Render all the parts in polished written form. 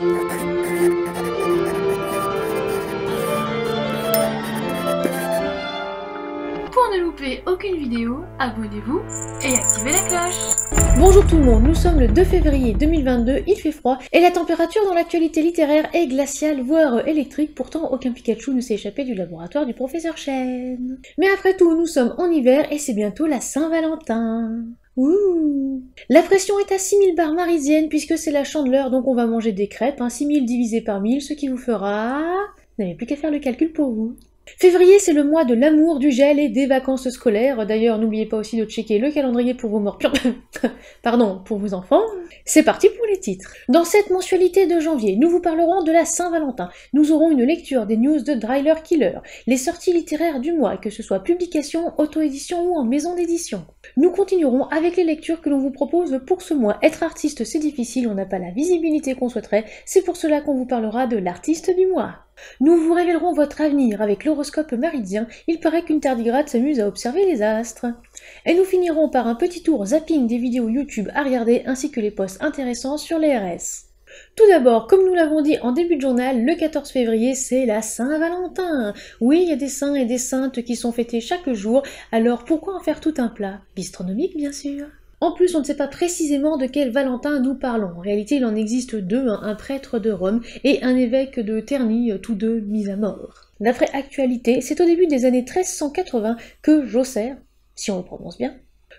Pour ne louper aucune vidéo, abonnez-vous et activez la cloche. Bonjour tout le monde, nous sommes le 2 février 2022, il fait froid et la température dans l'actualité littéraire est glaciale, voire électrique, pourtant aucun Pikachu ne s'est échappé du laboratoire du professeur Chen. Mais après tout, nous sommes en hiver et c'est bientôt la Saint-Valentin. Ouh. La pression est à 6000 barres marisiennes puisque c'est la Chandeleur, donc on va manger des crêpes, 6000 divisé par 1000, ce qui vous fera... Vous n'avez plus qu'à faire le calcul pour vous. Février, c'est le mois de l'amour, du gel et des vacances scolaires. D'ailleurs, n'oubliez pas aussi de checker le calendrier pour vos morts... Pardon, pour vos enfants. C'est parti pour les titres. Dans cette mensualité de janvier, nous vous parlerons de la Saint-Valentin. Nous aurons une lecture des news de Driller Killer, les sorties littéraires du mois, que ce soit publication, auto-édition ou en maison d'édition. Nous continuerons avec les lectures que l'on vous propose pour ce mois. Être artiste, c'est difficile, on n'a pas la visibilité qu'on souhaiterait. C'est pour cela qu'on vous parlera de l'artiste du mois. Nous vous révélerons votre avenir avec l'horoscope méridien. Il paraît qu'une tardigrade s'amuse à observer les astres. Et nous finirons par un petit tour zapping des vidéos YouTube à regarder ainsi que les posts intéressants sur les RS. Tout d'abord, comme nous l'avons dit en début de journal, le 14 février, c'est la Saint-Valentin. Oui, il y a des saints et des saintes qui sont fêtés chaque jour, alors pourquoi en faire tout un plat? Bistronomique, bien sûr. En plus, on ne sait pas précisément de quel Valentin nous parlons. En réalité, il en existe deux, un prêtre de Rome et un évêque de Terni, tous deux mis à mort. D'après Actualité, c'est au début des années 1380 que Josser, si on le prononce bien,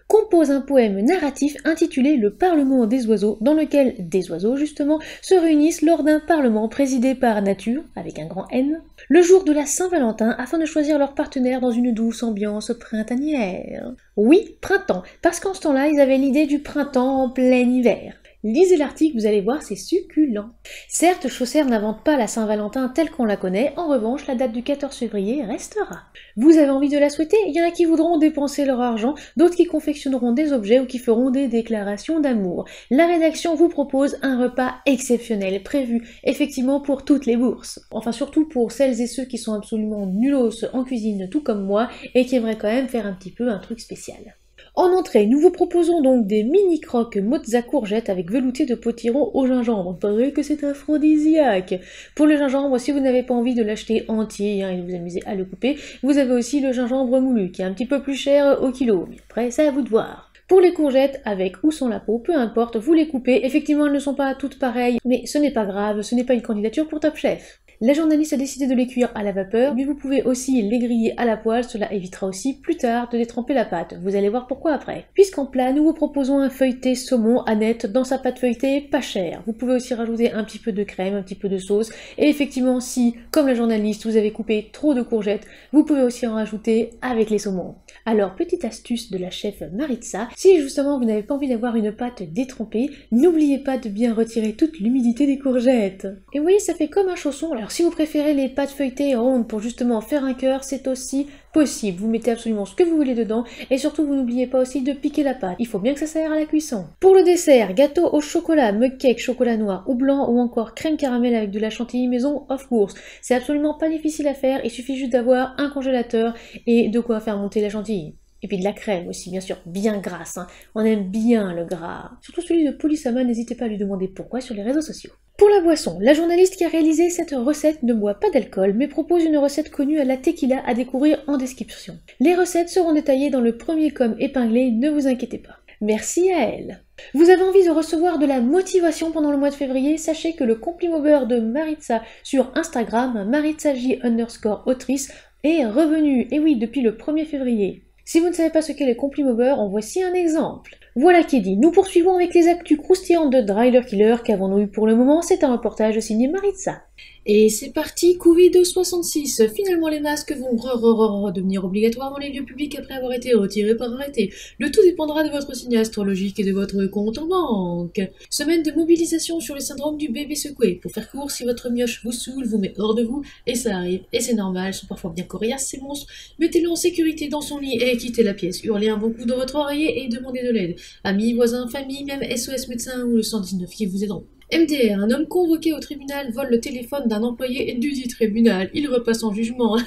compose un poème narratif intitulé Le Parlement des oiseaux, dans lequel des oiseaux, justement, se réunissent lors d'un parlement présidé par Nature, avec un grand N, le jour de la Saint-Valentin, afin de choisir leur partenaire dans une douce ambiance printanière. Oui, printemps, parce qu'en ce temps-là, ils avaient l'idée du printemps en plein hiver. Lisez l'article, vous allez voir, c'est succulent. Certes, Chaucer n'invente pas la Saint-Valentin telle qu'on la connaît, en revanche, la date du 14 février restera. Vous avez envie de la souhaiter? Il y en a qui voudront dépenser leur argent, d'autres qui confectionneront des objets ou qui feront des déclarations d'amour. La rédaction vous propose un repas exceptionnel, prévu effectivement pour toutes les bourses. Enfin, surtout pour celles et ceux qui sont absolument nullos en cuisine, tout comme moi, et qui aimeraient quand même faire un petit peu un truc spécial. En entrée, nous vous proposons donc des mini-croques mozza courgettes avec velouté de potiron au gingembre. Paraît que c'est aphrodisiaque. Pour le gingembre, si vous n'avez pas envie de l'acheter entier et de vous amuser à le couper, vous avez aussi le gingembre moulu qui est un petit peu plus cher au kilo. Mais après, c'est à vous de voir. Pour les courgettes, avec ou sans la peau, peu importe, vous les coupez. Effectivement, elles ne sont pas toutes pareilles, mais ce n'est pas grave, ce n'est pas une candidature pour Top Chef. La journaliste a décidé de les cuire à la vapeur, mais vous pouvez aussi les griller à la poêle, cela évitera aussi plus tard de détremper la pâte. Vous allez voir pourquoi après. Puisqu'en plat, nous vous proposons un feuilleté saumon Annette dans sa pâte feuilletée pas chère. Vous pouvez aussi rajouter un petit peu de crème, un petit peu de sauce, et effectivement si, comme la journaliste, vous avez coupé trop de courgettes, vous pouvez aussi en rajouter avec les saumons. Alors, petite astuce de la chef Maritza, si justement vous n'avez pas envie d'avoir une pâte détrempée, n'oubliez pas de bien retirer toute l'humidité des courgettes. Et oui, ça fait comme un chausson. Alors si vous préférez les pâtes feuilletées rondes pour justement faire un cœur, c'est aussi possible. Vous mettez absolument ce que vous voulez dedans et surtout vous n'oubliez pas aussi de piquer la pâte. Il faut bien que ça sert à la cuisson. Pour le dessert, gâteau au chocolat, mug cake, chocolat noir ou blanc ou encore crème caramel avec de la chantilly maison of course. C'est absolument pas difficile à faire, il suffit juste d'avoir un congélateur et de quoi faire monter la chantilly. Et puis de la crème aussi, bien sûr, bien grasse, hein. On aime bien le gras. Surtout celui de Polysama, n'hésitez pas à lui demander pourquoi sur les réseaux sociaux. Pour la boisson, la journaliste qui a réalisé cette recette ne boit pas d'alcool, mais propose une recette connue à la tequila à découvrir en description. Les recettes seront détaillées dans le premier com épinglé, ne vous inquiétez pas. Merci à elle. Vous avez envie de recevoir de la motivation pendant le mois de février? Sachez que le Complimober de Maritza sur Instagram, MaritzaJ_autrice, est revenu, et oui, depuis le 1er février. Si vous ne savez pas ce qu'est les Complimober, en voici un exemple. Voilà qui est dit. Nous poursuivons avec les actus croustillantes de Driller Killer. Qu'avons-nous eu pour le moment? C'est un reportage signé Maritza. Et c'est parti, Covid-66. Finalement, les masques vont redevenir obligatoires dans les lieux publics après avoir été retirés par arrêté. Le tout dépendra de votre signe astrologique et de votre compte en banque. Semaine de mobilisation sur le syndrome du bébé secoué. Pour faire court, si votre mioche vous saoule, vous met hors de vous, et ça arrive, et c'est normal, sont parfois bien coriaces ces monstres, mettez-le en sécurité dans son lit et quittez la pièce. Hurlez un bon coup dans votre oreiller et demandez de l'aide. Amis, voisins, famille, même SOS médecin ou le 119 qui vous aideront. MDR, un homme convoqué au tribunal vole le téléphone d'un employé du dit tribunal. Il repasse en jugement.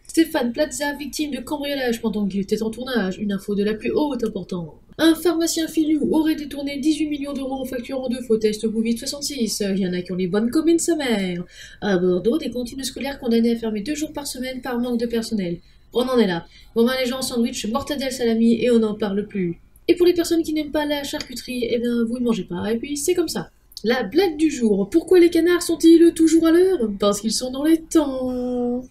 Stéphane Plaza, victime de cambriolage pendant qu'il était en tournage. Une info de la plus haute importance. Un pharmacien filou aurait détourné 18 millions d'euros en facturant de faux tests Covid-66. Il y en a qui ont les bonnes communes sa mère. À Bordeaux, des cantines scolaires condamnées à fermer 2 jours par semaine par manque de personnel. On en est là. On vend les gens en sandwich, mortadelle, salami et on n'en parle plus. Et pour les personnes qui n'aiment pas la charcuterie, eh bien vous ne mangez pas, et puis c'est comme ça. La blague du jour. Pourquoi les canards sont-ils toujours à l'heure? Parce qu'ils sont dans les temps.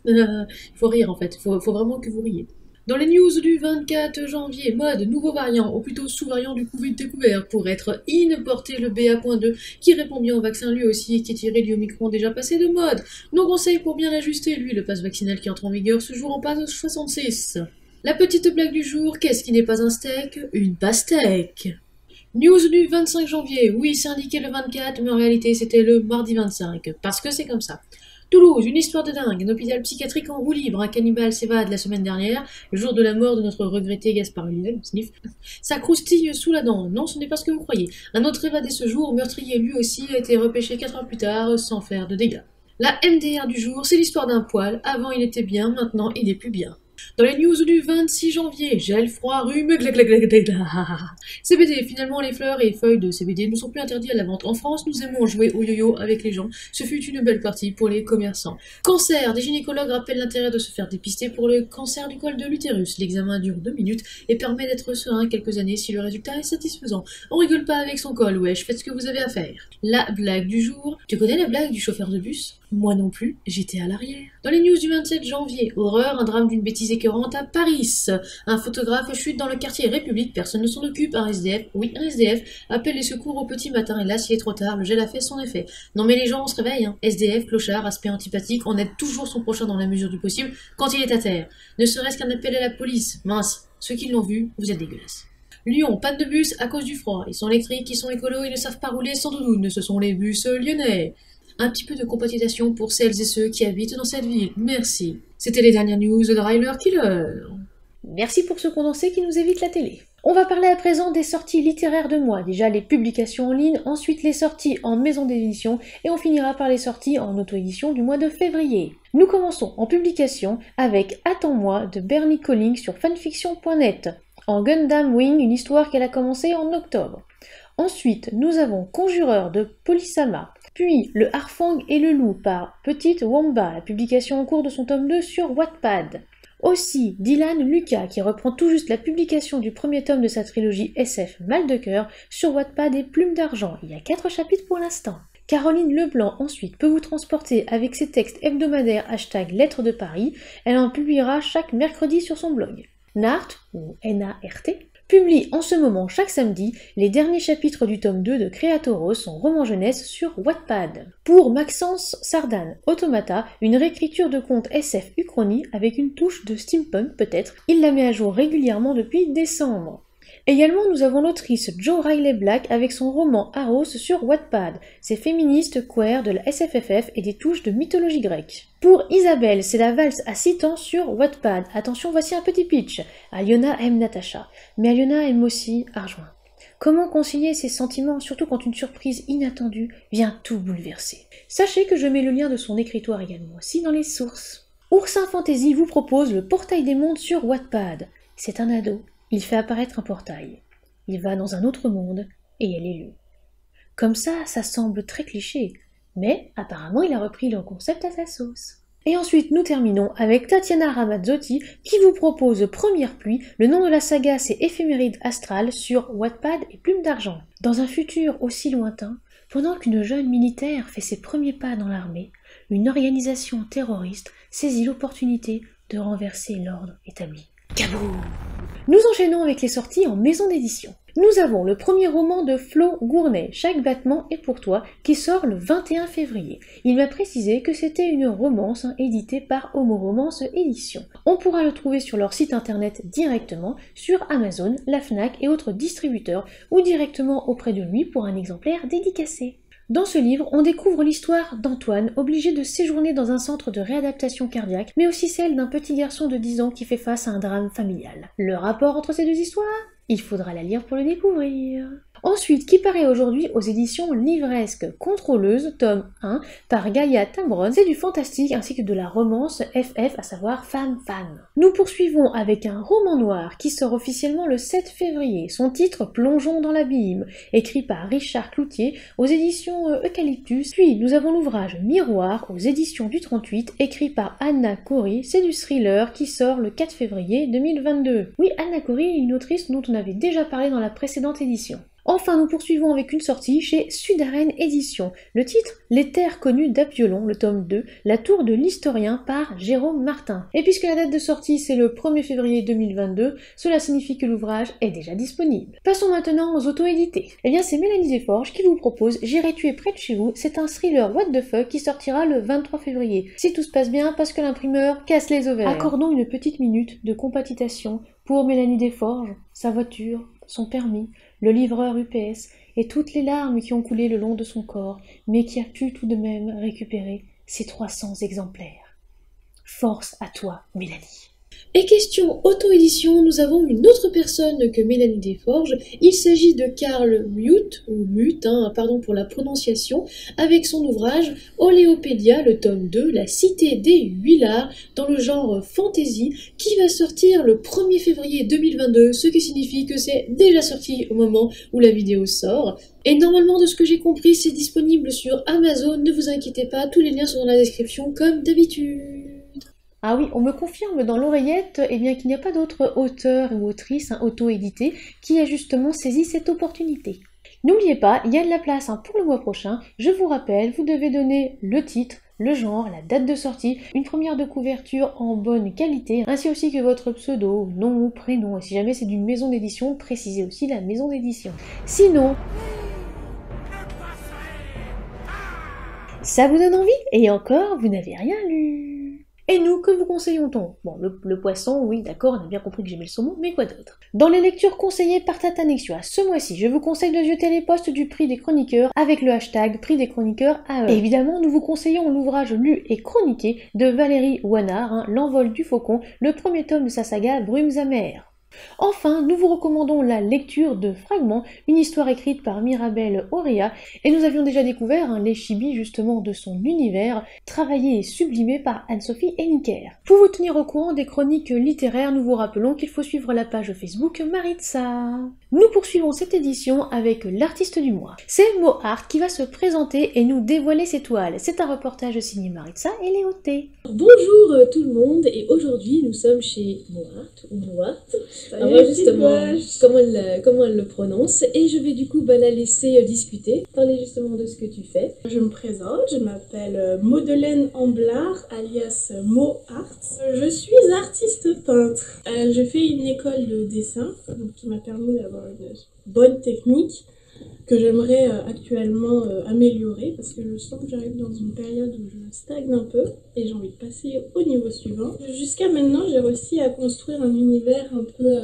Faut rire en fait, faut vraiment que vous riez. Dans les news du 24 janvier, mode, nouveau variant, ou plutôt sous-variant du Covid découvert, pour être importé le BA.2, qui répond bien au vaccin lui aussi et qui est tiré du Omicron déjà passé de mode. Nos conseils pour bien l'ajuster, lui, le pass vaccinal qui entre en vigueur ce jour en passe 66. La petite blague du jour, qu'est-ce qui n'est pas un steak? Une pastèque. News du 25 janvier, oui c'est indiqué le 24, mais en réalité c'était le mardi 25, parce que c'est comme ça. Toulouse, une histoire de dingue, un hôpital psychiatrique en roue libre, un cannibale s'évade la semaine dernière, le jour de la mort de notre regretté Gaspard Ulliel, sniff. Ça croustille sous la dent, non ce n'est pas ce que vous croyez. Un autre évadé ce jour, meurtrier lui aussi, a été repêché 4 heures plus tard, sans faire de dégâts. La MDR du jour, c'est l'histoire d'un poil, avant il était bien, maintenant il n'est plus bien. Dans les news du 26 janvier, gel, froid, rhume, CBD, finalement les fleurs et feuilles de CBD ne sont plus interdits à la vente en France, nous aimons jouer au yo-yo avec les gens, ce fut une belle partie pour les commerçants. Cancer, des gynécologues rappellent l'intérêt de se faire dépister pour le cancer du col de l'utérus, l'examen dure 2 minutes et permet d'être serein quelques années si le résultat est satisfaisant. On rigole pas avec son col, wesh, faites ce que vous avez à faire. La blague du jour, tu connais la blague du chauffeur de bus? Moi non plus, j'étais à l'arrière. Dans les news du 27 janvier, horreur, un drame d'une bêtise écœurante à Paris. Un photographe chute dans le quartier République, personne ne s'en occupe, un SDF, oui un SDF, appelle les secours au petit matin et là s'il est trop tard, le gel a fait son effet. Non mais les gens on se réveille, hein. SDF, clochard, aspect antipathique, on aide toujours son prochain dans la mesure du possible quand il est à terre. Ne serait-ce qu'un appel à la police, mince, ceux qui l'ont vu, vous êtes dégueulasses. Lyon, panne de bus à cause du froid, ils sont électriques, ils sont écolos, ils ne savent pas rouler sans doudoune, ce sont les bus lyonnais. Un petit peu de compatisation pour celles et ceux qui habitent dans cette ville. Merci. C'était les dernières news de Ryler Killer. Merci pour ce condensé qui nous évite la télé. On va parler à présent des sorties littéraires de mois. Déjà les publications en ligne, ensuite les sorties en maison d'édition et on finira par les sorties en auto-édition du mois de février. Nous commençons en publication avec Attends-moi de Bernie Colling sur fanfiction.net. En Gundam Wing, une histoire qu'elle a commencé en octobre. Ensuite, nous avons Conjureur de Polysama, puis Le Harfang et le Loup par Petite Wamba, la publication en cours de son tome 2 sur Wattpad. Aussi, Dylan Lucas qui reprend tout juste la publication du premier tome de sa trilogie SF Mal de cœur sur Wattpad et Plume d'argent. Il y a 4 chapitres pour l'instant. Caroline Leblanc ensuite peut vous transporter avec ses textes hebdomadaires #Lettres de Paris. Elle en publiera chaque mercredi sur son blog. Nart, ou N-A-R-T, publie en ce moment chaque samedi les derniers chapitres du tome 2 de Créatoros, son roman jeunesse sur Wattpad. Pour Maxence Sardane, Automata, une réécriture de contes SF Uchronie avec une touche de steampunk peut-être, il la met à jour régulièrement depuis décembre. Également, nous avons l'autrice Jo Riley Black avec son roman Aros sur Wattpad. C'est féministe, queer, de la SFFF et des touches de mythologie grecque. Pour Isabelle, c'est la valse à 6 temps sur Wattpad. Attention, voici un petit pitch. Aliona aime Natacha, mais Aliona aime aussi Arjoin. Comment concilier ses sentiments, surtout quand une surprise inattendue vient tout bouleverser? Sachez que je mets le lien de son écritoire également aussi dans les sources. Oursin Fantasy vous propose le Portail des mondes sur Wattpad. C'est un ado. Il fait apparaître un portail. Il va dans un autre monde et elle est lue. Comme ça semble très cliché, mais apparemment il a repris le concept à sa sauce. Et ensuite nous terminons avec Tatiana Ramazzotti qui vous propose Première pluie, le nom de la saga c'est Éphéméride astrale sur Wattpad et Plume d'argent. Dans un futur aussi lointain, pendant qu'une jeune militaire fait ses premiers pas dans l'armée, une organisation terroriste saisit l'opportunité de renverser l'ordre établi. Kaboum! Nous enchaînons avec les sorties en maison d'édition. Nous avons le premier roman de Flo Gournay, Chaque battement est pour toi, qui sort le 21 février. Il m'a précisé que c'était une romance éditée par Homo Romance Édition. On pourra le trouver sur leur site internet directement, sur Amazon, la Fnac et autres distributeurs, ou directement auprès de lui pour un exemplaire dédicacé. Dans ce livre, on découvre l'histoire d'Antoine, obligé de séjourner dans un centre de réadaptation cardiaque, mais aussi celle d'un petit garçon de 10 ans qui fait face à un drame familial. Le rapport entre ces deux histoires ? Il faudra la lire pour le découvrir. Ensuite, qui paraît aujourd'hui aux éditions Livresque, Contrôleuse, tome 1, par Gaïa Timbron. C'est du fantastique ainsi que de la romance FF, à savoir femme-femme. Nous poursuivons avec un roman noir qui sort officiellement le 7 février. Son titre, Plongeons dans l'abîme, écrit par Richard Cloutier aux éditions Eucalyptus. Puis nous avons l'ouvrage Miroir aux éditions du 38, écrit par Anna Khoury. C'est du thriller qui sort le 4 février 2022. Oui, Anna Khoury est une autrice dont on avait déjà parlé dans la précédente édition. Enfin, nous poursuivons avec une sortie chez Sudaren Éditions. Le titre, Les terres connues d'Apiolon, le tome 2, La tour de l'historien par Jérôme Martin. Et puisque la date de sortie c'est le 1er février 2022, cela signifie que l'ouvrage est déjà disponible. Passons maintenant aux auto-édités. Eh bien, c'est Mélanie Desforges qui vous propose J'irai tuer près de chez vous. C'est un thriller what the fuck qui sortira le 23 février. Si tout se passe bien, parce que l'imprimeur casse les ovaires. Accordons une petite minute de compatitation pour Mélanie Desforges, sa voiture, son permis, le livreur UPS et toutes les larmes qui ont coulé le long de son corps, mais qui a pu tout de même récupérer ses 300 exemplaires. Force à toi, Mélanie. Et question auto-édition, nous avons une autre personne que Mélanie Desforges. Il s'agit de Karl Mute, ou Mute, pardon pour la prononciation, avec son ouvrage Oléopédia, le tome 2, La cité des Huillards, dans le genre fantasy, qui va sortir le 1er février 2022, ce qui signifie que c'est déjà sorti au moment où la vidéo sort. Et normalement, de ce que j'ai compris, c'est disponible sur Amazon, ne vous inquiétez pas, tous les liens sont dans la description comme d'habitude. Ah oui, on me confirme dans l'oreillette qu'il n'y a pas d'autre auteur ou autrice auto-édité qui a justement saisi cette opportunité. N'oubliez pas, il y a de la place pour le mois prochain. Je vous rappelle, vous devez donner le titre, le genre, la date de sortie, une première de couverture en bonne qualité, ainsi aussi que votre pseudo, nom ou prénom. Et si jamais c'est d'une maison d'édition, précisez aussi la maison d'édition. Sinon, ça vous donne envie? Et encore, vous n'avez rien lu. Et nous, que vous conseillons-on? Bon, le poisson, oui, d'accord, on a bien compris que j'aimais le saumon, mais quoi d'autre? Dans les lectures conseillées par Tatanexua, ce mois-ci, je vous conseille de jeter les posts du prix des chroniqueurs avec le hashtag prix des chroniqueurs AE. Et évidemment, nous vous conseillons l'ouvrage lu et chroniqué de Valérie Ouanard, L'envol du faucon, le premier tome de sa saga Brumes amères. Enfin, nous vous recommandons la lecture de Fragments, une histoire écrite par Mirabel Auréa, et nous avions déjà découvert les chibis justement de son univers, travaillé et sublimé par Anne-Sophie Henniker. Pour vous tenir au courant des chroniques littéraires, nous vous rappelons qu'il faut suivre la page Facebook Maritza. Nous poursuivons cette édition avec l'artiste du mois. C'est Mohart qui va se présenter et nous dévoiler ses toiles. C'est un reportage signé Maritza et Léoté. Bonjour tout le monde, et aujourd'hui nous sommes chez Mohart, ou Mohart. On va justement comment elle le prononce, et je vais du coup la laisser discuter, parler justement de ce que tu fais. Je me présente, je m'appelle Madeleine Amblard, alias Mohart. Je suis artiste peintre. J'ai fait une école de dessin, donc, qui m'a permis d'avoir une bonne technique que j'aimerais actuellement améliorer, parce que je sens que j'arrive dans une période où je stagne un peu et j'ai envie de passer au niveau suivant. Jusqu'à maintenant, j'ai réussi à construire un univers un peu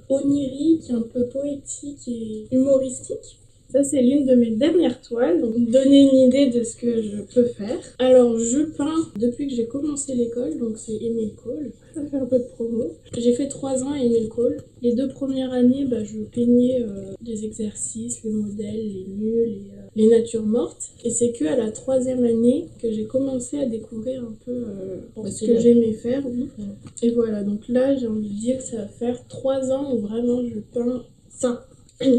onirique, un peu poétique et humoristique. Ça, c'est l'une de mes dernières toiles, donc donner une idée de ce que je peux faire. Alors, je peins depuis que j'ai commencé l'école, donc c'est Émile Cole. Je vais faire un peu de promo. J'ai fait 3 ans à Émile Cole. Les 2 premières années, je peignais des exercices, les modèles, les mules, les natures mortes. Et c'est que à la 3e année que j'ai commencé à découvrir un peu ce que j'aimais faire. Oui. Et voilà, donc là, j'ai envie de dire que ça va faire 3 ans où vraiment je peins ça.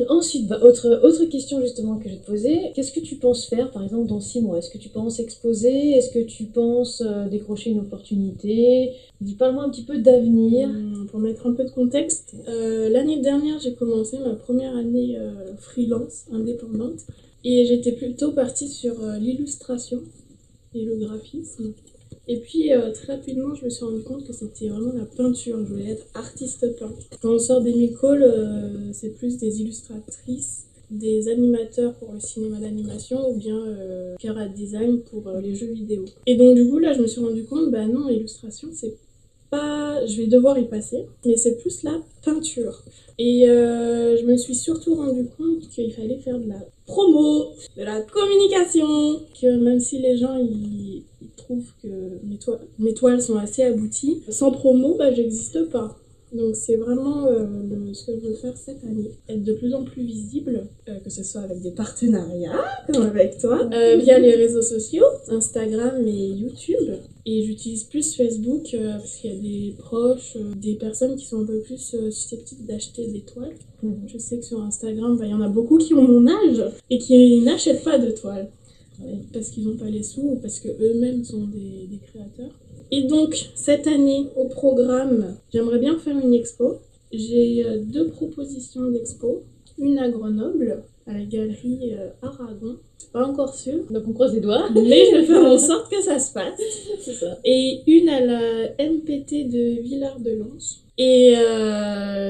Ensuite, autre question justement que je vais te poser. Qu'est-ce que tu penses faire par exemple dans 6 mois? Est-ce que tu penses exposer? Est-ce que tu penses décrocher une opportunité? Parle-moi un petit peu d'avenir. Pour mettre un peu de contexte, l'année dernière j'ai commencé ma première année freelance, indépendante, et j'étais plutôt partie sur l'illustration et le graphisme. Et puis très rapidement je me suis rendu compte que c'était vraiment la peinture, je voulais être artiste peintre. Quand on sort d'Émile Cole, c'est plus des illustratrices, des animateurs pour le cinéma d'animation ou bien cara design pour les jeux vidéo. Et donc du coup là je me suis rendu compte, non, illustration c'est pas... je vais devoir y passer, mais c'est plus la peinture. Et je me suis surtout rendu compte qu'il fallait faire de la promo, de la communication, que même si les gens ils trouvent que mes toiles sont assez abouties, sans promo, j'existe pas. Donc c'est vraiment ce que je veux faire cette année. Être de plus en plus visible, que ce soit avec des partenariats, comme avec toi, via les réseaux sociaux, Instagram et YouTube. Et j'utilise plus Facebook parce qu'il y a des proches, des personnes qui sont un peu plus susceptibles d'acheter des toiles. Je sais que sur Instagram, il y en a beaucoup qui ont mon âge et qui n'achètent pas de toiles. Parce qu'ils n'ont pas les sous ou parce qu'eux-mêmes sont des créateurs. Et donc, cette année, au programme, j'aimerais bien faire une expo. J'ai 2 propositions d'expo. Une à Grenoble, à la galerie Aragon. C'est pas encore sûr. Donc on croise les doigts. Mais je vais faire en sorte que ça se passe. C'est ça. Et une à la MPT de Villard-de-Lans. Et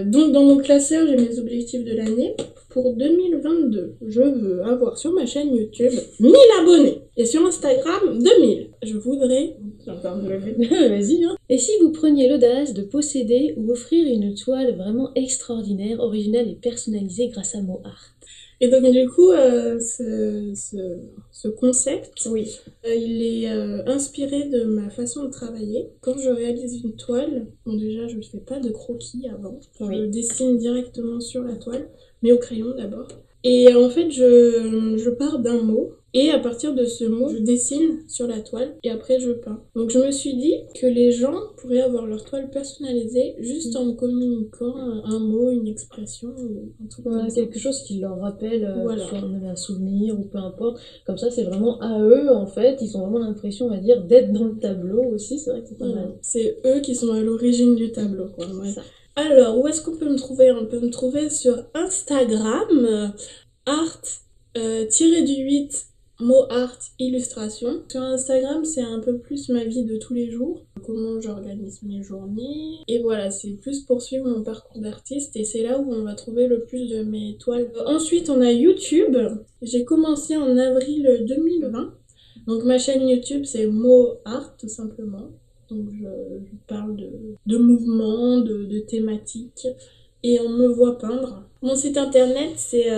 donc, dans mon classeur, j'ai mes objectifs de l'année. Pour 2022, je veux avoir sur ma chaîne YouTube 1000 abonnés. Et sur Instagram, 2000. Je voudrais... J'ai encore me lever. Vas-y, hein. Et si vous preniez l'audace de posséder ou offrir une toile vraiment extraordinaire, originale et personnalisée grâce à MoArt? Et donc du coup, ce concept, Oui. Il est inspiré de ma façon de travailler. Quand je réalise une toile, bon déjà je ne fais pas de croquis avant, je dessine directement sur la toile, mais au crayon d'abord. Et en fait, je pars d'un mot, et à partir de ce mot, je dessine sur la toile, et après je peins. Donc je me suis dit que les gens pourraient avoir leur toile personnalisée juste en me communiquant un mot, une expression, un truc comme ça. Quelque chose qui leur rappelle Voilà. soit un souvenir ou peu importe. Comme ça, c'est vraiment à eux, en fait. Ils ont vraiment l'impression, on va dire, d'être dans le tableau aussi. C'est vrai que c'est pas mal. C'est eux qui sont à l'origine du tableau, quoi. Ouais. Ça. Alors, où est-ce qu'on peut me trouver? On peut me trouver sur Instagram, art-du-8 MoArt illustration. Sur Instagram, c'est un peu plus ma vie de tous les jours, comment j'organise mes journées. Et voilà, c'est plus pour suivre mon parcours d'artiste et c'est là où on va trouver le plus de mes toiles. Ensuite, on a YouTube. J'ai commencé en avril 2020. Donc ma chaîne YouTube, c'est MoArt tout simplement. Donc je parle de mouvements, de thématiques, et on me voit peindre. Mon site internet, c'est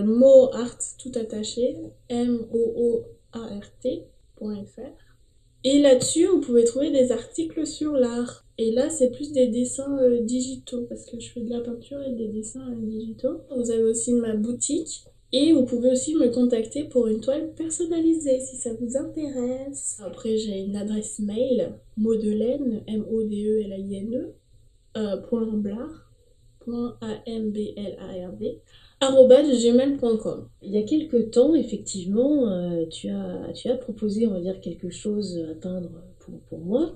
MoArt tout attaché, MOOART.fr. Et là-dessus, vous pouvez trouver des articles sur l'art. Et là, c'est plus des dessins digitaux, parce que je fais de la peinture et des dessins digitaux. Vous avez aussi ma boutique. Et vous pouvez aussi me contacter pour une toile personnalisée si ça vous intéresse. Après, j'ai une adresse mail, Modelaine, MODELAINE, .amblard.gmail.com. Il y a quelques temps, effectivement, tu as proposé, on va dire, quelque chose à peindre pour moi.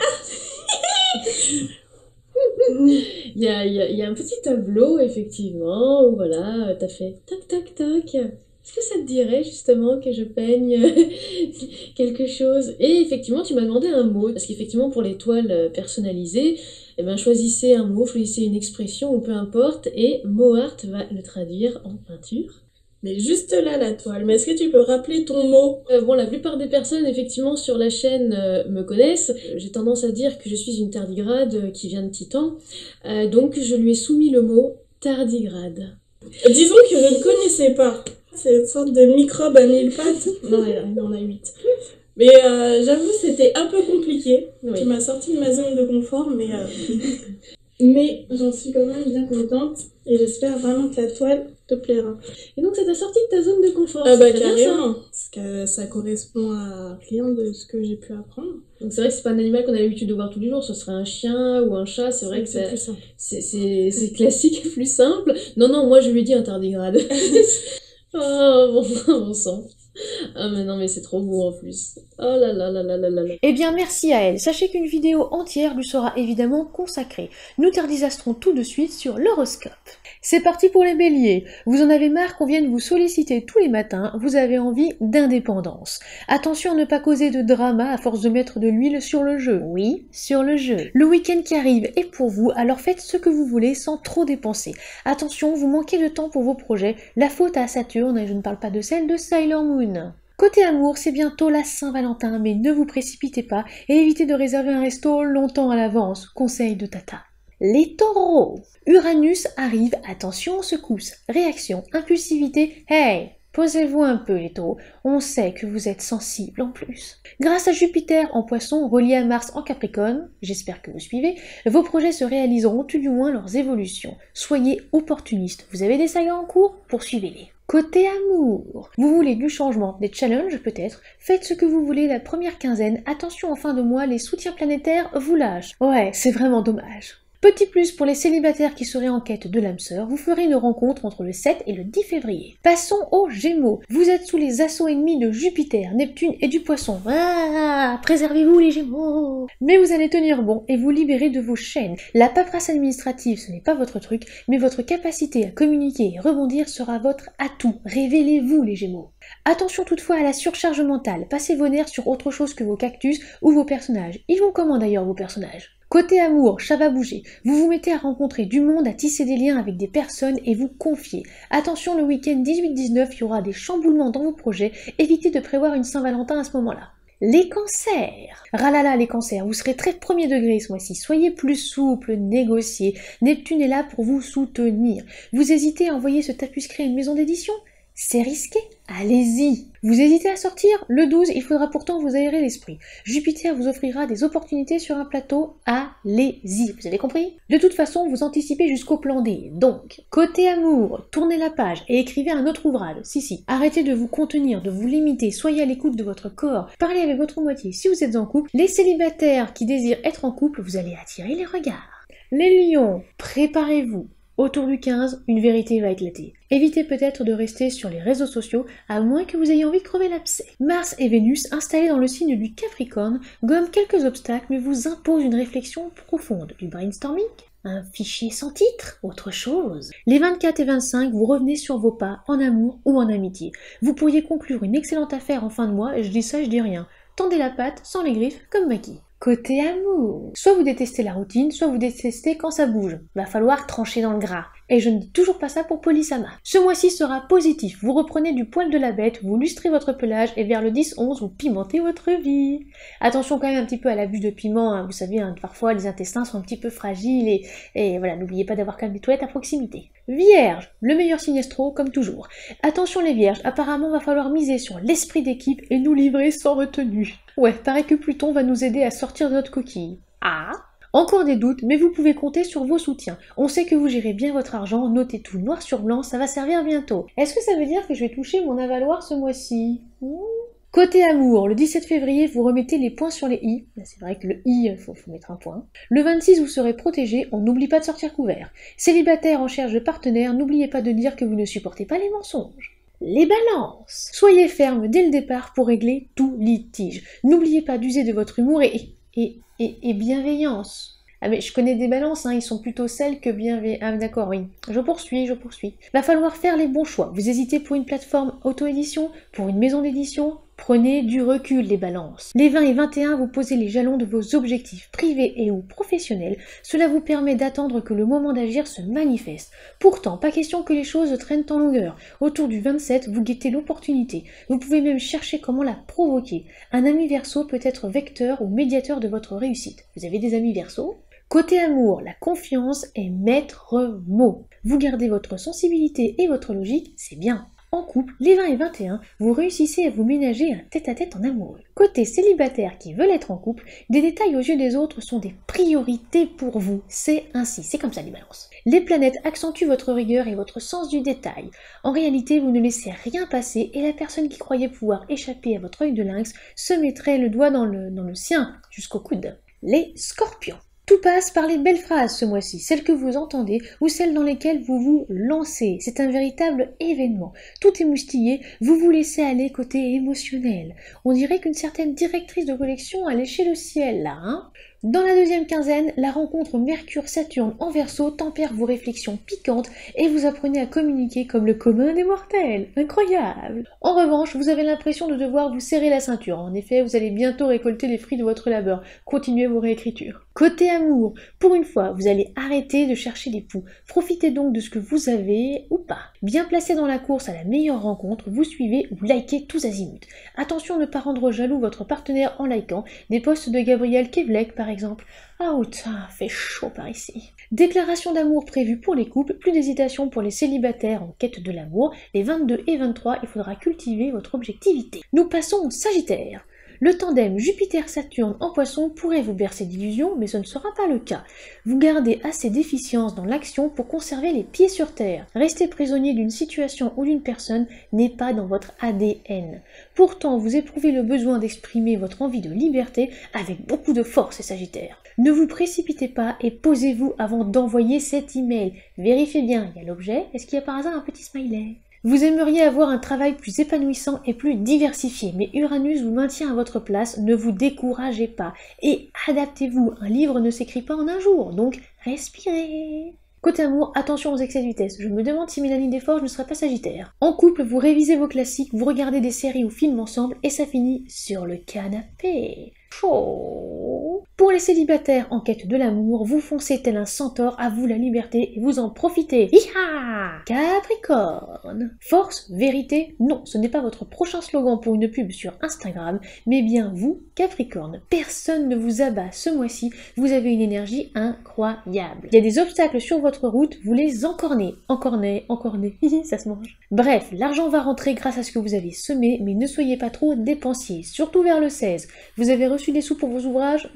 Il y a un petit tableau, effectivement, où voilà, t'as fait tac tac tac. Est-ce que ça te dirait justement que je peigne quelque chose? Et effectivement, tu m'as demandé un mot, parce qu'effectivement, pour les toiles personnalisées, eh ben, choisissez un mot, choisissez une expression, ou peu importe, et MoArt va le traduire en peinture. Mais juste là, la toile. Mais est-ce que tu peux rappeler ton mot? Bon, la plupart des personnes, effectivement, sur la chaîne me connaissent. J'ai tendance à dire que je suis une tardigrade qui vient de Titan. Donc, je lui ai soumis le mot tardigrade. Disons que je ne connaissais pas. C'est une sorte de microbe à 1000 pattes. Non, il en a 8. Mais j'avoue, c'était un peu compliqué. Oui. Tu m'as sorti de ma zone de confort, mais j'en suis quand même bien contente. Et j'espère vraiment que la toile te plaira. Et donc, ça t'a sorti de ta zone de confort. Ah bah c'est très bien, ça. carrément, parce que ça correspond à rien de ce que j'ai pu apprendre. Donc, c'est vrai que c'est pas un animal qu'on a l'habitude de voir tous les jours. Ce serait un chien ou un chat. C'est vrai que c'est plus simple. c'est classique et plus simple. Non, moi, je lui ai dit un tardigrade. Oh, bon sang. Ah mais non mais c'est trop beau en plus. Oh là là là là là là là. Eh bien merci à elle, sachez qu'une vidéo entière lui sera évidemment consacrée. Nous tardisasterons tout de suite sur l'horoscope. C'est parti pour les béliers. Vous en avez marre qu'on vienne vous solliciter tous les matins, vous avez envie d'indépendance. Attention à ne pas causer de drama à force de mettre de l'huile sur le jeu. Oui, sur le jeu. Le week-end qui arrive est pour vous, alors faites ce que vous voulez sans trop dépenser. Attention, vous manquez de temps pour vos projets, la faute à Saturne, et je ne parle pas de celle de Sailor Moon. Côté amour, c'est bientôt la Saint-Valentin, mais ne vous précipitez pas et évitez de réserver un resto longtemps à l'avance, conseil de Tata. Les taureaux. Uranus arrive, attention aux secousses, réaction, impulsivité, hey, Posez-vous un peu les taureaux, on sait que vous êtes sensibles en plus. Grâce à Jupiter en poisson relié à Mars en Capricorne, j'espère que vous suivez, vos projets se réaliseront tout du moins leurs évolutions. Soyez opportunistes, vous avez des sagas en cours, poursuivez-les. Côté amour, vous voulez du changement, des challenges peut-être, faites ce que vous voulez la première quinzaine, attention en fin de mois, les soutiens planétaires vous lâchent. Ouais, c'est vraiment dommage. Petit plus pour les célibataires qui seraient en quête de l'âme sœur, vous ferez une rencontre entre le 7 et le 10 février. Passons aux Gémeaux. Vous êtes sous les assauts ennemis de Jupiter, Neptune et du Poisson. Ah, préservez-vous les Gémeaux. Mais vous allez tenir bon et vous libérer de vos chaînes. La paperasse administrative, ce n'est pas votre truc, mais votre capacité à communiquer et rebondir sera votre atout. Révélez-vous les Gémeaux. Attention toutefois à la surcharge mentale. Passez vos nerfs sur autre chose que vos cactus ou vos personnages. Ils vont comment d'ailleurs vos personnages ? Côté amour, ça va bouger. Vous vous mettez à rencontrer du monde, à tisser des liens avec des personnes et vous confier. Attention, le week-end 18-19, il y aura des chamboulements dans vos projets. Évitez de prévoir une Saint-Valentin à ce moment-là. Les cancers. Ralala les cancers, vous serez très premier degré ce mois-ci. Soyez plus souple, négociez. Neptune est là pour vous soutenir. Vous hésitez à envoyer ce tapuscrit à une maison d'édition ? C'est risqué, allez-y. Vous hésitez à sortir? Le 12, il faudra pourtant vous aérer l'esprit. Jupiter vous offrira des opportunités sur un plateau, allez-y. Vous avez compris? De toute façon, vous anticipez jusqu'au plan D. Donc, côté amour, tournez la page et écrivez un autre ouvrage. Si. Arrêtez de vous contenir, de vous limiter, soyez à l'écoute de votre corps. Parlez avec votre moitié si vous êtes en couple. Les célibataires qui désirent être en couple, vous allez attirer les regards. Les lions, préparez-vous. Autour du 15, une vérité va éclater. Évitez peut-être de rester sur les réseaux sociaux, à moins que vous ayez envie de crever l'abcès. Mars et Vénus, installés dans le signe du Capricorne, gomment quelques obstacles mais vous imposent une réflexion profonde. Du brainstorming? Un fichier sans titre? Autre chose. Les 24 et 25, vous revenez sur vos pas, en amour ou en amitié. Vous pourriez conclure une excellente affaire en fin de mois, et je dis ça, je dis rien. Tendez la patte, sans les griffes, comme Maki. Côté amour, soit vous détestez la routine, soit vous détestez quand ça bouge. Va falloir trancher dans le gras. Et je ne dis toujours pas ça pour Polysama. Ce mois-ci sera positif, vous reprenez du poil de la bête, vous lustrez votre pelage et vers le 10-11, vous pimentez votre vie. Attention quand même un petit peu à l'abus de piment, hein. Vous savez, parfois les intestins sont un petit peu fragiles et voilà, n'oubliez pas d'avoir quand même des toilettes à proximité. Vierge, le meilleur signe astro comme toujours. Attention les vierges, apparemment va falloir miser sur l'esprit d'équipe et nous livrer sans retenue. Ouais, paraît que Pluton va nous aider à sortir de notre coquille. Ah! Encore des doutes, mais vous pouvez compter sur vos soutiens. On sait que vous gérez bien votre argent, notez tout noir sur blanc, ça va servir bientôt. Est-ce que ça veut dire que je vais toucher mon avaloir ce mois-ci? Côté amour, le 17 février, vous remettez les points sur les i. C'est vrai que le i, faut mettre un point. Le 26, vous serez protégé, on n'oublie pas de sortir couvert. Célibataire en cherche de partenaire, n'oubliez pas de dire que vous ne supportez pas les mensonges. Les balances. Soyez ferme dès le départ pour régler tout litige. N'oubliez pas d'user de votre humour et bienveillance. Ah mais je connais des balances, hein, ils sont plutôt celles que bienveillants. Ah d'accord, oui. Je poursuis. Va falloir faire les bons choix. Vous hésitez pour une plateforme auto-édition, pour une maison d'édition? Prenez du recul les balances. Les 20 et 21, vous posez les jalons de vos objectifs privés et ou professionnels. Cela vous permet d'attendre que le moment d'agir se manifeste. Pourtant, pas question que les choses traînent en longueur. Autour du 27, vous guettez l'opportunité. Vous pouvez même chercher comment la provoquer. Un ami Verseau peut être vecteur ou médiateur de votre réussite. Vous avez des amis Verseau ? Côté amour, la confiance est maître mot. Vous gardez votre sensibilité et votre logique, c'est bien. En couple, les 20 et 21, vous réussissez à vous ménager un tête-à-tête en amoureux. Côté célibataire qui veulent être en couple, des détails aux yeux des autres sont des priorités pour vous. C'est ainsi, c'est comme ça les balances. Les planètes accentuent votre rigueur et votre sens du détail. En réalité, vous ne laissez rien passer et la personne qui croyait pouvoir échapper à votre œil de lynx se mettrait le doigt dans le sien, jusqu'au coude. Les scorpions. Tout passe par les belles phrases ce mois-ci, celles que vous entendez ou celles dans lesquelles vous vous lancez. C'est un véritable événement. Tout est moustillé, vous vous laissez aller côté émotionnel. On dirait qu'une certaine directrice de collection a léché le ciel là, hein. Dans la deuxième quinzaine, la rencontre Mercure-Saturne en Verseau tempère vos réflexions piquantes et vous apprenez à communiquer comme le commun des mortels. Incroyable! En revanche, vous avez l'impression de devoir vous serrer la ceinture. En effet, vous allez bientôt récolter les fruits de votre labeur. Continuez vos réécritures. Côté amour, pour une fois, vous allez arrêter de chercher l'époux. Profitez donc de ce que vous avez ou pas. Bien placé dans la course à la meilleure rencontre, vous suivez ou likez tous azimuts. Attention à ne pas rendre jaloux votre partenaire en likant des posts de Gabriel Kevlek par par exemple. Ah putain, fait chaud par ici. Déclaration d'amour prévue pour les couples, plus d'hésitation pour les célibataires en quête de l'amour. Les 22 et 23, il faudra cultiver votre objectivité. Nous passons au Sagittaire. Le tandem Jupiter-Saturne en Poisson pourrait vous bercer d'illusions, mais ce ne sera pas le cas. Vous gardez assez d'efficience dans l'action pour conserver les pieds sur terre. Rester prisonnier d'une situation ou d'une personne n'est pas dans votre ADN. Pourtant, vous éprouvez le besoin d'exprimer votre envie de liberté avec beaucoup de force, Sagittaire. Ne vous précipitez pas et posez-vous avant d'envoyer cet email. Vérifiez bien, il y a l'objet, est-ce qu'il y a par hasard un petit smiley ? Vous aimeriez avoir un travail plus épanouissant et plus diversifié, mais Uranus vous maintient à votre place, ne vous découragez pas et adaptez-vous. Un livre ne s'écrit pas en un jour, donc respirez. Côté amour, attention aux excès de vitesse. Je me demande si Mélanie Desforges ne serait pas Sagittaire. En couple, vous révisez vos classiques, vous regardez des séries ou films ensemble et ça finit sur le canapé. Chaud. Pour les célibataires en quête de l'amour, vous foncez tel un centaure, à vous la liberté et vous en profitez. Hiha! Capricorne. Force, vérité, non, ce n'est pas votre prochain slogan pour une pub sur Instagram, mais bien vous, Capricorne. Personne ne vous abat ce mois-ci, vous avez une énergie incroyable. Il y a des obstacles sur votre route, vous les encornez. Encornez, ça se mange. Bref, l'argent va rentrer grâce à ce que vous avez semé, mais ne soyez pas trop dépensiers, surtout vers le 16. Vous avez reçu des sous pour vos ouvrages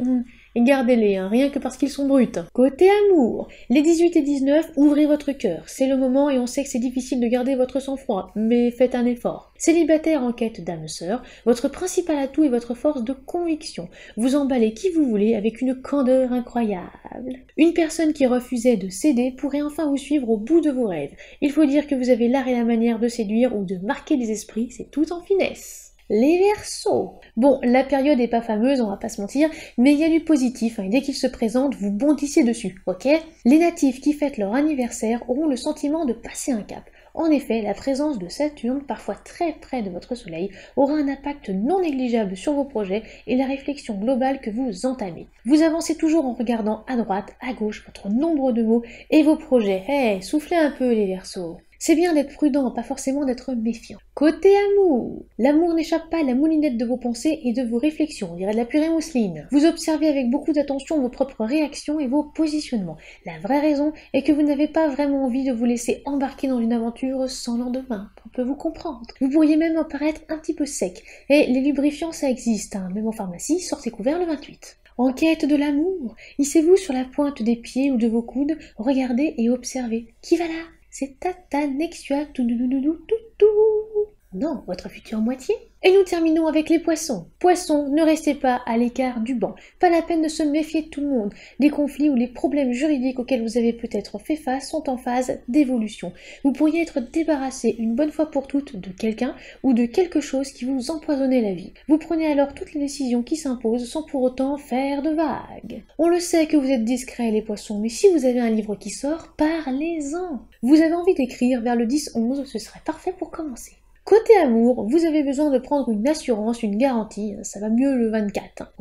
et gardez-les, rien que parce qu'ils sont bruts. Côté amour, les 18 et 19, ouvrez votre cœur. C'est le moment et on sait que c'est difficile de garder votre sang-froid, mais faites un effort. Célibataire en quête d'âme sœur, votre principal atout est votre force de conviction. Vous emballez qui vous voulez avec une candeur incroyable. Une personne qui refusait de céder pourrait enfin vous suivre au bout de vos rêves. Il faut dire que vous avez l'art et la manière de séduire ou de marquer les esprits, c'est tout en finesse. Les Verseaux. Bon, la période est pas fameuse, on va pas se mentir, mais il y a du positif, et dès qu'il se présente, vous bondissez dessus, ok? Les natifs qui fêtent leur anniversaire auront le sentiment de passer un cap. En effet, la présence de Saturne, parfois très près de votre Soleil, aura un impact non négligeable sur vos projets et la réflexion globale que vous entamez. Vous avancez toujours en regardant à droite, à gauche, votre nombre de mots et vos projets. Hey, soufflez un peu les Verseaux. C'est bien d'être prudent, pas forcément d'être méfiant. Côté amour, l'amour n'échappe pas à la moulinette de vos pensées et de vos réflexions, on dirait de la purée mousseline. Vous observez avec beaucoup d'attention vos propres réactions et vos positionnements. La vraie raison est que vous n'avez pas vraiment envie de vous laisser embarquer dans une aventure sans lendemain. On peut vous comprendre. Vous pourriez même en paraître un petit peu sec. Et les lubrifiants, ça existe, même en pharmacie, sortez couvert le 28. En quête de l'amour, hissez-vous sur la pointe des pieds ou de vos coudes, regardez et observez. Qui va là? C'est Tata Nexua tout. Non, votre future moitié. Et nous terminons avec les poissons. Poissons, ne restez pas à l'écart du banc. Pas la peine de se méfier de tout le monde. Les conflits ou les problèmes juridiques auxquels vous avez peut-être fait face sont en phase d'évolution. Vous pourriez être débarrassé une bonne fois pour toutes de quelqu'un ou de quelque chose qui vous empoisonnait la vie. Vous prenez alors toutes les décisions qui s'imposent sans pour autant faire de vagues. On le sait que vous êtes discrets les poissons, mais si vous avez un livre qui sort, parlez-en. Vous avez envie d'écrire vers le 10-11, ce serait parfait pour commencer. Côté amour, vous avez besoin de prendre une assurance, une garantie, ça va mieux le 24.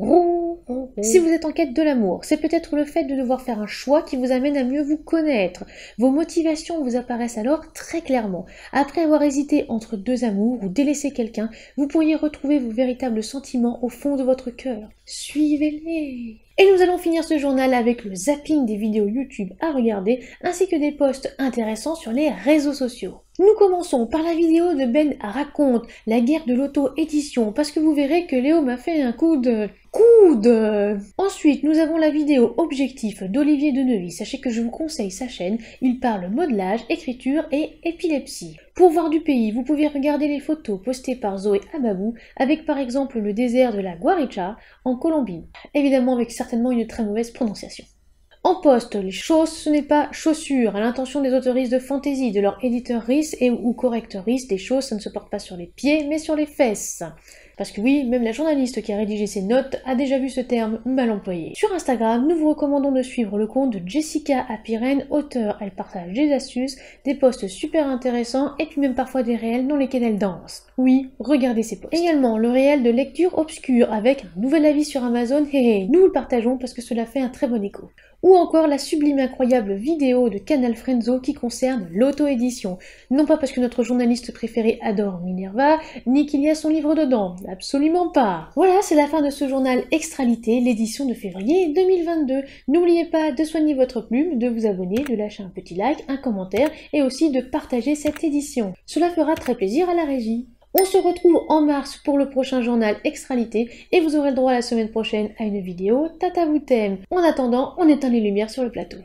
Si vous êtes en quête de l'amour, c'est peut-être le fait de devoir faire un choix qui vous amène à mieux vous connaître. Vos motivations vous apparaissent alors très clairement. Après avoir hésité entre deux amours ou délaissé quelqu'un, vous pourriez retrouver vos véritables sentiments au fond de votre cœur. Suivez-les. Et nous allons finir ce journal avec le zapping des vidéos YouTube à regarder, ainsi que des posts intéressants sur les réseaux sociaux. Nous commençons par la vidéo de Ben raconte la guerre de l'auto-édition, parce que vous verrez que Léo m'a fait un coup de... Ensuite, nous avons la vidéo objectif d'Olivier Denevy. Sachez que je vous conseille sa chaîne, il parle modelage, écriture et épilepsie. Pour voir du pays, vous pouvez regarder les photos postées par Zoé Ababou, avec par exemple le désert de la Guaricha en Colombie, évidemment avec certainement une très mauvaise prononciation. En poste, les choses, ce n'est pas chaussures, à l'intention des autoristes de fantasy, de leur éditeur RIS et ou correcteur RIS, les choses, ça ne se porte pas sur les pieds, mais sur les fesses. Parce que oui, même la journaliste qui a rédigé ces notes a déjà vu ce terme mal employé. Sur Instagram, nous vous recommandons de suivre le compte de Jessica Apiren, auteure. Elle partage des astuces, des posts super intéressants et puis même parfois des réels dans lesquels elle danse. Oui, regardez ces posts. Également, le réel de lecture obscure avec un nouvel avis sur Amazon. Nous le partageons parce que cela fait un très bon écho. ou encore la sublime incroyable vidéo de Canal Frenzo qui concerne l'auto-édition. Non pas parce que notre journaliste préféré adore Minerva, ni qu'il y a son livre dedans, absolument pas. Voilà, c'est la fin de ce journal Extralité, l'édition de février 2022. N'oubliez pas de soigner votre plume, de vous abonner, de lâcher un petit like, un commentaire et aussi de partager cette édition. Cela fera très plaisir à la régie. On se retrouve en mars pour le prochain journal Extralité et vous aurez le droit la semaine prochaine à une vidéo Tata vous t'aime. En attendant, on éteint les lumières sur le plateau.